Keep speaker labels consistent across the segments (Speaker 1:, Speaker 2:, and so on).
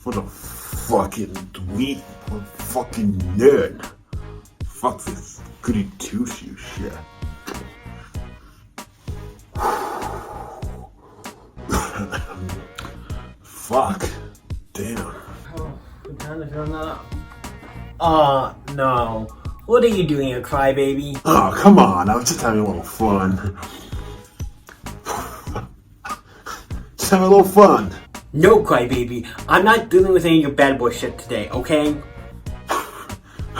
Speaker 1: What a fucking dweeb. What a fucking nerd. Fuck this goody two-shoe shit. Fuck. Damn.
Speaker 2: Oh, I'm trying to feel that. Oh, no. What are you doing, a crybaby?
Speaker 1: Oh, come on. I was just having a little fun. Just having a little fun.
Speaker 2: No, crybaby. I'm not dealing with any of your bad boy shit today, okay?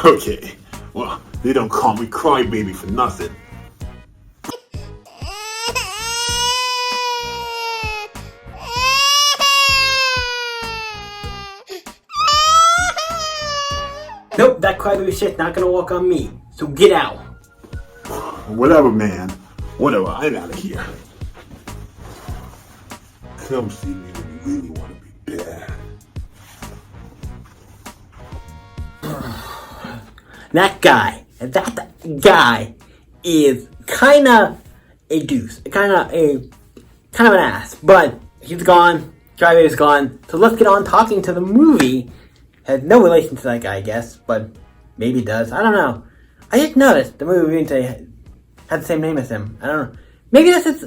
Speaker 1: Okay. Well, they don't call me crybaby for nothing.
Speaker 2: Nope, that crybaby shit's not gonna work on me. So get out.
Speaker 1: Whatever, man. Whatever. I'm out of here. Come see me when you really want to be bad.
Speaker 2: That guy is kinda a deuce. Kinda an ass. But he's gone. Crybaby's gone. So let's get on talking to the movie. Has no relation to that guy, I guess, but maybe it does. I don't know. I just noticed the movie had the same name as him. I don't know. Maybe this is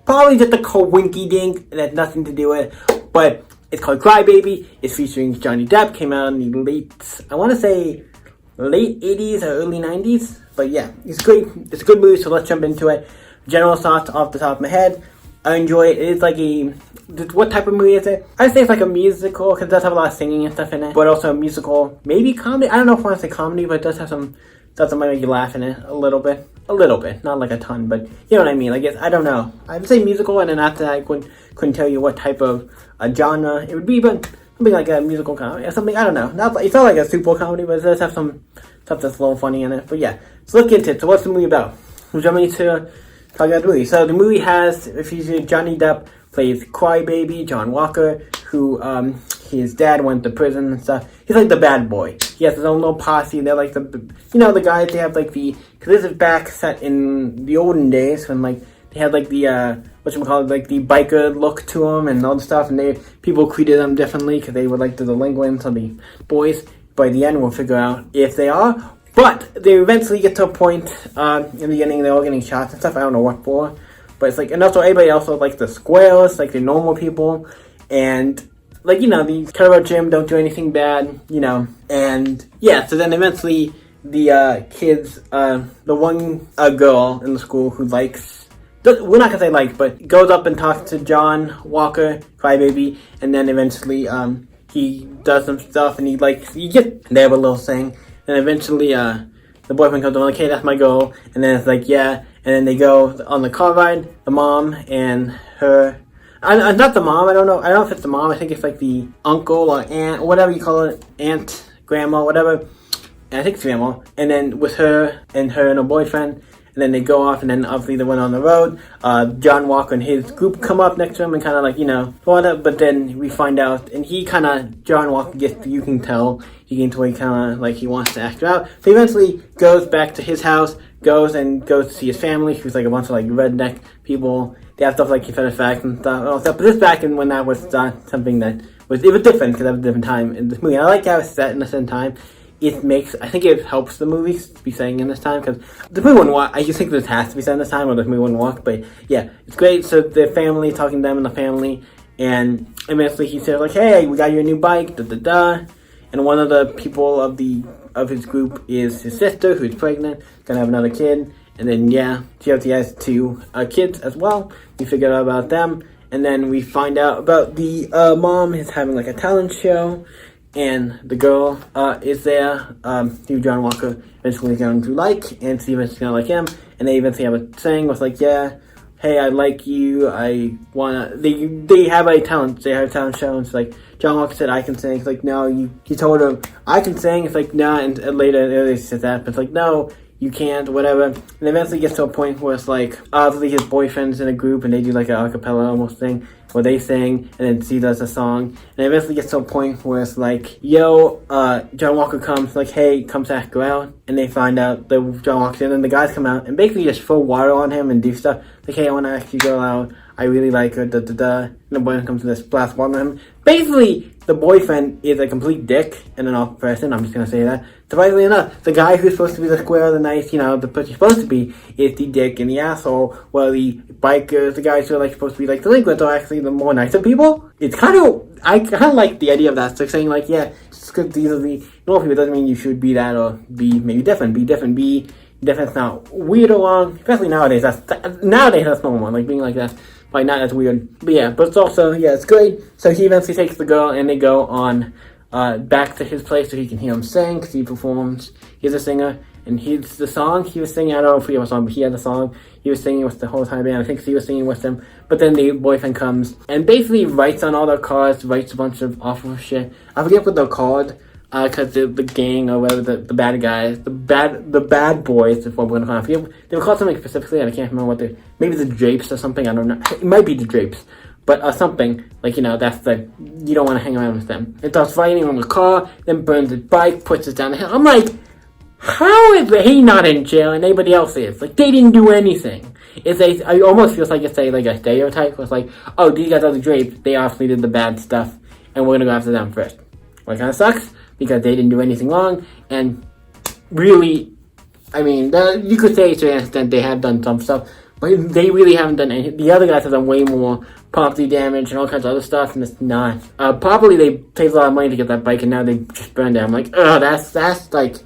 Speaker 2: probably just a coinky dink. It has nothing to do with it. But it's called Crybaby. It's featuring Johnny Depp. Came out in the late 80s or early 90s. But yeah, it's great. It's a good movie, so let's jump into it. General thoughts off the top of my head. I enjoy it. It's like what type of movie is it? I'd say it's like a musical, because it does have a lot of singing and stuff in it. But also a musical, maybe comedy. I don't know if I want to say comedy, but it does have some stuff that might make you laugh in it a little bit. Not like a ton, but you know what I mean. I guess, I don't know. I would say musical, and then after that I couldn't tell you what type of genre it would be, but something like a musical comedy or something. I don't know. It's not like a super comedy, but it does have some stuff that's a little funny in it. But yeah, so let's get into it. So what's the movie about? Would you want me to talk about the movie? So the movie has, if you see, Johnny Depp plays Crybaby, John Walker, who his dad went to prison and stuff. He's like the bad boy. He has his own little posse. They're like the guys, they have like because this is back set in the olden days when like they had like the like the biker look to them and all the stuff, and people treated them differently because they were like the delinquents or the boys. By the end, we'll figure out if they are. But they eventually get to a point in the beginning, they're all getting shots and stuff. I don't know what for. But it's like, and also everybody also like the squares, like the normal people. And like, the care about Jim, don't do anything bad, And yeah, so then eventually the kids, the one girl in the school who we're not gonna say but goes up and talks to John Walker, Crybaby, and then eventually he does some stuff and they have a little thing. And eventually, the boyfriend comes over like, hey, that's my girl. And then it's like, yeah. And then they go on the car ride, the mom and her. Not the mom, I don't know. I don't know if it's the mom. I think it's like the uncle or aunt, or whatever you call it. Aunt, grandma, whatever. And I think it's grandma. And then with her and her boyfriend. And then they go off, and then obviously they went on the road. John Walker and his group come up next to him and kind of but then we find out, and John Walker you can tell, he gets to where he kind of he wants to act out. So he eventually goes back to his house, goes to see his family, who's like a bunch of redneck people. They have stuff like Confederate flags and stuff. But this back in when that was something that was different, because that was a different time in this movie. I like how it's set in a certain time. I think it helps the movie to be saying in this time, because the movie wouldn't walk. I just think this has to be set in this time, or the movie wouldn't walk. But yeah, it's great. So the family, talking to them and the family, and eventually he says hey, we got you a new bike, And one of the people of his group is his sister, who's pregnant, gonna have another kid. And then she has two kids as well. We figure out about them, and then we find out about the mom is having a talent show. And the girl is there, who John Walker eventually going to and see if she's going to like him. And they eventually have a thing with hey, I like you, I wanna, they have a talent show, and it's John Walker said, I can sing. It's no, you told her, I can sing. It's no, and later they said that, but it's no, you can't, whatever. And eventually gets to a point where it's obviously his boyfriend's in a group, and they do an a cappella almost thing, where they sing, and then she does a song. And it eventually gets to a point where it's John Walker comes, hey, come ask her out. And they find out that John Walker's in, and then the guys come out and basically just throw water on him and do stuff. Hey, I want to ask you girl out. I really like her, da da da. And the boyfriend comes to this blast one on him. Basically, the boyfriend is a complete dick and an awful person. I'm just gonna say that. Surprisingly enough, the guy who's supposed to be the square, the nice, the person he's supposed to be, is the dick and the asshole. While the bikers, the guys who are like supposed to be like delinquents, are actually the more nicer people. It's I kind of like the idea of that. So saying like, yeah, just because these are the normal people doesn't mean you should be that or be maybe different. Be different. Be different. It's not weird or wrong. Especially nowadays. Nowadays that's normal. Like being like that. Like, not as weird. But yeah, but it's also, it's great. So he eventually takes the girl and they go on back to his place so he can hear him sing, because he performs. He's a singer. And the song he was singing, I don't know if he was on, but he had the song he was singing with the whole time band. I think he was singing with them. But then the boyfriend comes and basically writes on all their cars, writes a bunch of awful shit. I forget what they're called. Because the gang or whatever, the bad guys, the bad boys, is what we're gonna call them. They were called something specifically, and I can't remember what maybe the Drapes or something, I don't know. It might be the Drapes, but something, like, that's you don't want to hang around with them. It starts fighting on the car, then burns his bike, puts it down the hill. I'm like, how is he not in jail and anybody else is? Like, they didn't do anything. I almost feels like it's like a stereotype. It's like, oh, these guys are the Drapes, they obviously did the bad stuff, and we're gonna go after them first. Well, it kind of sucks, because they didn't do anything wrong, and really, I mean, you could say to an extent they have done some stuff, but they really haven't done anything. The other guys have done way more property damage and all kinds of other stuff, and it's not. Probably they paid a lot of money to get that bike, and now they just burned it. I'm like, that's like,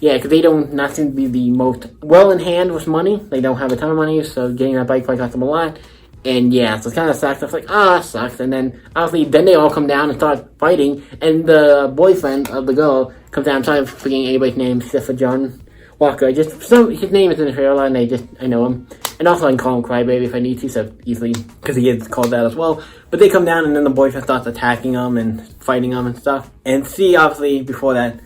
Speaker 2: yeah, because they don't not seem to be the most well in hand with money. They don't have a ton of money, so getting that bike probably cost them a lot. And yeah, so it kind of sucks. I was like, that sucks. And then, obviously, then they all come down and start fighting. And the boyfriend of the girl comes down. I'm sorry for forgetting anybody's name except for John Walker. His name is in the trailer, and I know him. And also I can call him Crybaby if I need to, so easily, because he is called that as well. But they come down, and then the boyfriend starts attacking them and fighting them and stuff. And obviously, before that,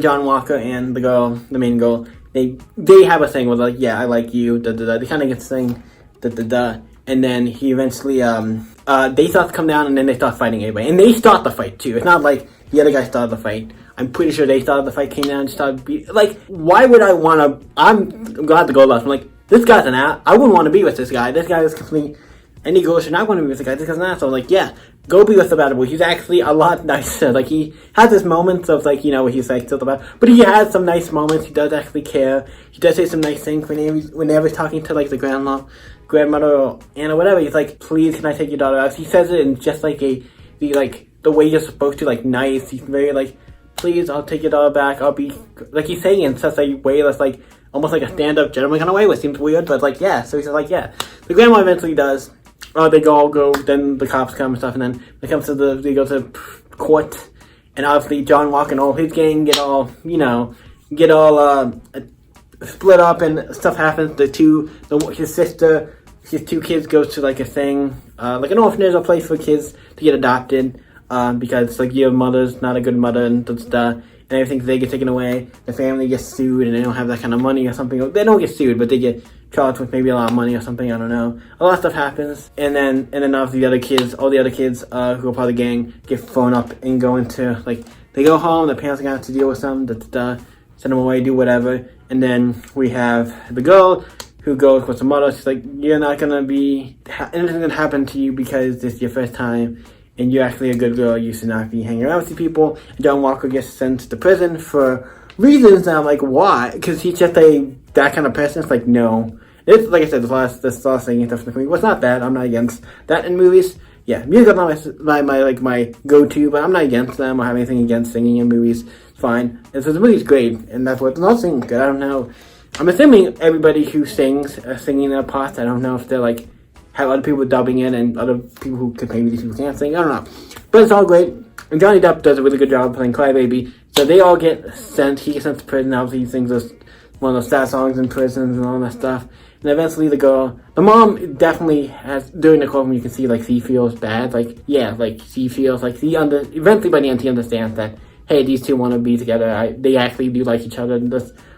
Speaker 2: John Walker and the girl, the main girl, they have a thing where they're like, yeah, I like you, da-da-da. They kind of get this thing, da-da-da. And then he eventually, they start to come down, and then they start fighting anyway. And they start the fight, too. It's not like the other guy started the fight. I'm pretty sure they started the fight, came down and started why would I want to, I'm glad the girl left. I'm like, this guy's an ass. I wouldn't want to be with this guy. This guy is complete, any girl should not want to be with this guy. This guy's an asshole. Like, yeah, go be with the bad boy. He's actually a lot nicer. Like, he has his moments of, like, where he's, like, still the bad, but he has some nice moments. He does actually care. He does say some nice things whenever he's talking to, like, the grandmother or Anna, whatever. He's like, please, can I take your daughter out? He says it in just like the way you're supposed to, like, nice. He's very like, please, I'll take your daughter back. I'll be, like, he's saying it in such a way that's like almost like a stand-up gentleman kind of way, which seems weird, but like, yeah. So he's like, yeah. The grandma eventually does. They all go. Then the cops come and stuff, and then they go to court, and obviously John Walker and all his gang get all split up, and stuff happens. His sister, his two kids goes to like a thing, like an orphanage or place for kids to get adopted, because like your mother's not a good mother and and everything, they get taken away. The family gets sued, and they don't have that kind of money or something. They don't get sued, but they get charged with maybe a lot of money or something. I don't know. A lot of stuff happens, and then obviously all the other kids who are part of the gang get thrown up and go into they go home. Their parents are gonna have to deal with them. Send them away, do whatever. And then we have the girl who goes with the mother. She's like, you're not gonna be, anything's gonna happen to you because this is your first time, and you're actually a good girl. You should not be hanging around with these people. And John Walker gets sent to prison for reasons that I'm like, why? Because he's just that kind of person. It's like, no. It's like I said, this last thing and stuff in the movie was not bad. I'm not against that in movies. Yeah, music's not my go-to, but I'm not against them or have anything against singing in movies. It's fine. And so the movie's great, and that's what not singing good. I don't know. I'm assuming everybody who sings are singing their parts. I don't know if they're have other people dubbing it and other people who can maybe these people can't sing. I don't know. But it's all great. And Johnny Depp does a really good job playing Crybaby. So they all get sent. He gets sent to prison. Obviously, he sings one of those sad songs in prisons and all that stuff. And eventually the mom definitely has, during the courtroom you can see she feels bad. She feels eventually by the end he understands that, hey, these two want to be together. They actually do like each other. And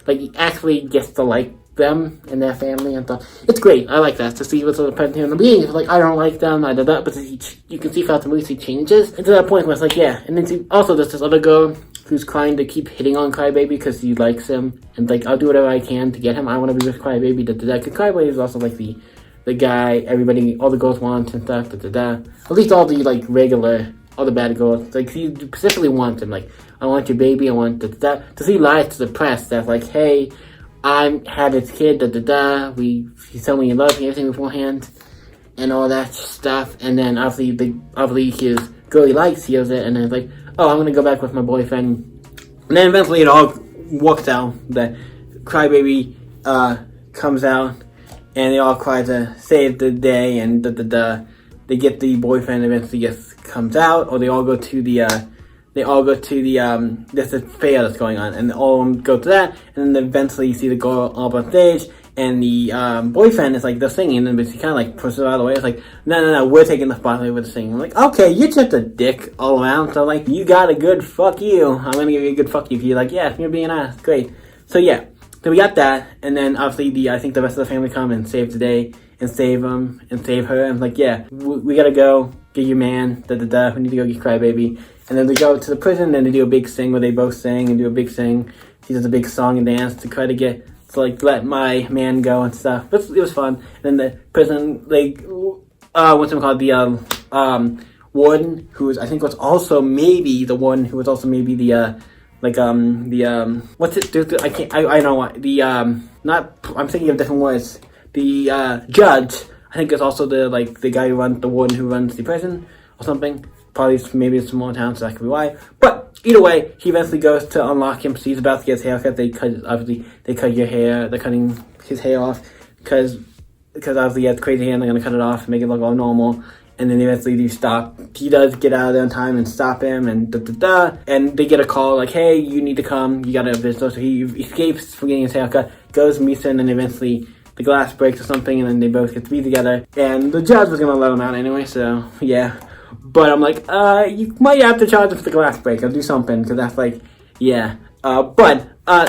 Speaker 2: he actually gets to like them and their family and stuff. It's great. I like that. To see what's the present here in the beginning. It's I don't like them, I did that, but you can see throughout the movie he changes. And to that point where it's yeah. And then also there's this other girl who's trying to keep hitting on Crybaby because he likes him, and I'll do whatever I can to get him. I want to be with Crybaby. Because Crybaby is also the the guy everybody, all the girls want and stuff, At least all the, like, regular, all the bad girls. Like, he specifically wants him, like, I want your baby, I want to see lies to the press that's like, hey, I had his kid, he told me he loved me, everything beforehand, and all that stuff, and then obviously his girl he likes hears it, and then it's like, oh, I'm gonna go back with my boyfriend, and then eventually it all works out. The crybaby comes out, and they all cry to save the day, and they get the boyfriend eventually just comes out, or they all go to the there's a fair that's going on, and all of them go to that, and then eventually you see the girl up on stage, and the boyfriend is like, they're singing, and he kind of like pushes it out of the way. It's like, no, we're taking the spotlight with the singing. I'm like, okay, you're just a dick all around, so like, you got a good fuck you. I'm gonna give you a good fuck you if you're like, yeah, you're being an ass, great. So yeah, so we got that, and then obviously I think the rest of the family come and save the day, and save him, and save her, and like, yeah, we gotta go, get your man, we need to go get Crybaby. And then they go to the prison, and they do a big sing where they both sing and do a big sing. He does a big song and dance to try to let my man go and stuff. But it was fun. And then the prison, what's it called? The warden, who was, I think was also maybe the one who was also maybe what's it? I know what. I'm thinking of different words. The judge, I think is also the guy the warden who runs the prison or something. Probably maybe it's a small town, so that could be why. But either way, he eventually goes to unlock him. So he's about to get his haircut. They cut your hair. They're cutting his hair off because obviously he has crazy hair, and they're gonna cut it off, make it look all normal. And then eventually they stop. He does get out of there in time and stop him, and and they get a call like, hey, you need to come. You gotta visit. So he escapes from getting his haircut, goes meets him, and then eventually the glass breaks or something, and then they both get to be together. And the judge was gonna let him out anyway, so yeah. But I'm like, you might have to charge him for the glass break or do something, because that's like, yeah. But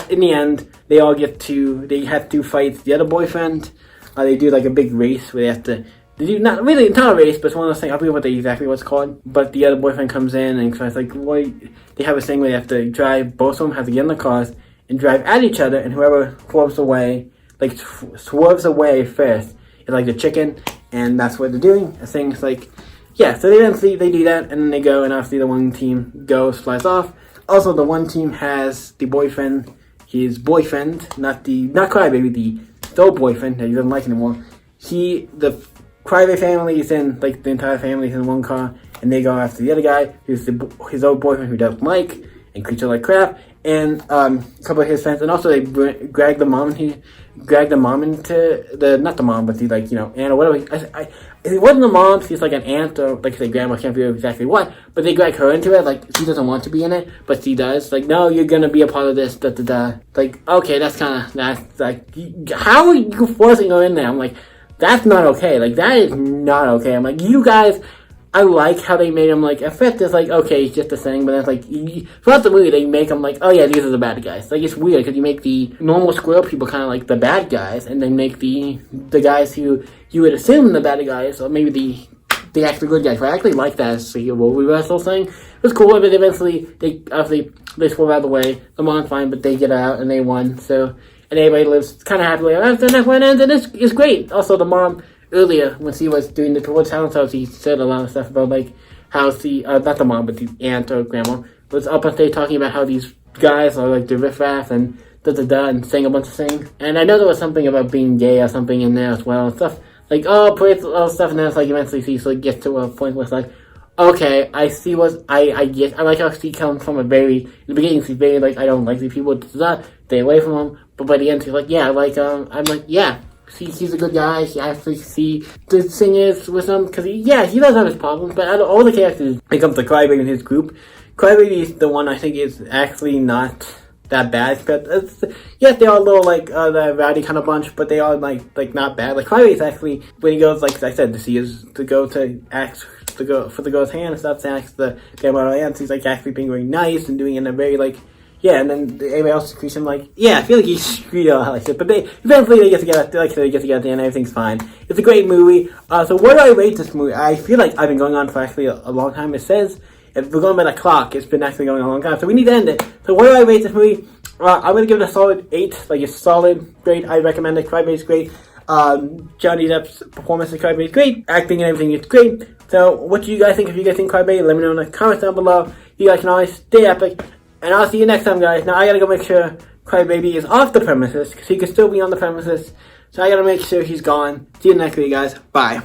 Speaker 2: in the end, they have to fight the other boyfriend. They do like a big race where they do not a race, but it's one of those things, I forget exactly what it's called. But the other boyfriend comes in, and it's like, they have a thing where they have to drive, both of them have to get in the cars and drive at each other, and whoever swerves away first is like the chicken, and that's what they're doing. The thing's like, yeah, so they do that, and then they go, and obviously the one team flies off. Also, the one team has his boyfriend, not Crybaby, the old boyfriend that he doesn't like anymore. The Crybaby family is in, like, the entire family is in one car, and they go after the other guy, who's his old boyfriend who doesn't like, and treats her like crap, and a couple of his friends, and also they drag the mom into not the mom, but the, aunt or whatever. It wasn't the mom, she's like an aunt, or like I say, grandma, I can't figure exactly what, but they drag her into it, like, she doesn't want to be in it, but she does, like, no, you're gonna be a part of this, like, okay, that's like, how are you forcing her in there? I'm like, that's not okay, like, that is not okay. I'm like, you guys, I like how they made him, like, at first it's like, okay, it's just a thing, but it's like, throughout the movie, they make him like, oh yeah, these are the bad guys. Like, it's weird, because you make the normal squirrel people kind of like the bad guys, and then make the guys who you would assume the bad guys, or maybe the actually good guys. I actually like that as a role reversal thing. It was cool, but eventually, they swerve out of the way, the mom's fine, but they get out, and they won, so, and everybody lives kind of happily after, and that's when it ends, and it's great. Also, the mom, earlier, when she was doing the towards talent show, she said a lot of stuff about, like, how she, not the mom, but the aunt or grandma, was up on stage talking about how these guys are, like, the riffraff and and saying a bunch of things. And I know there was something about being gay or something in there as well, and stuff. Like, praise all stuff, and then it's like, eventually she like, gets to a point where it's like, okay, I see what, I get, I like how she comes from in the beginning, she's very, like, I don't like these people, stay away from them, but by the end, she's like, yeah, like, I'm like, yeah, he's a good guy. He actually see the thing is with him, because he does have his problems, but out of all the characters, it comes to Crybaby in his group. Crybaby is the one I think is actually not that bad, but yes, they are a little like the rowdy kind of bunch, but they are like not bad. Like, Crybaby is actually, when he goes, like I said, to go to ask for the girl's hand and stuff, to ask the grandma and he's like actually being very nice and doing it in a very like, yeah, and then everybody else treats him like, yeah, I feel like he's screwed out like shit. But eventually they get together, and everything's fine. It's a great movie. So what do I rate this movie? I feel like I've been going on for actually a long time. It says, if we're going by the clock, it's been actually going on a long time. So we need to end it. So what do I rate this movie? I'm going to give it a solid 8. Like, it's solid, great. I recommend it. Crybaby's great. Johnny Depp's performance as Crybaby is great. Acting and everything is great. So, what do you guys think? If you guys think Crybaby, let me know in the comments down below. You guys can always stay epic. And I'll see you next time, guys. Now, I gotta go make sure Crybaby is off the premises, because he could still be on the premises. So I gotta make sure he's gone. See you next week, guys. Bye.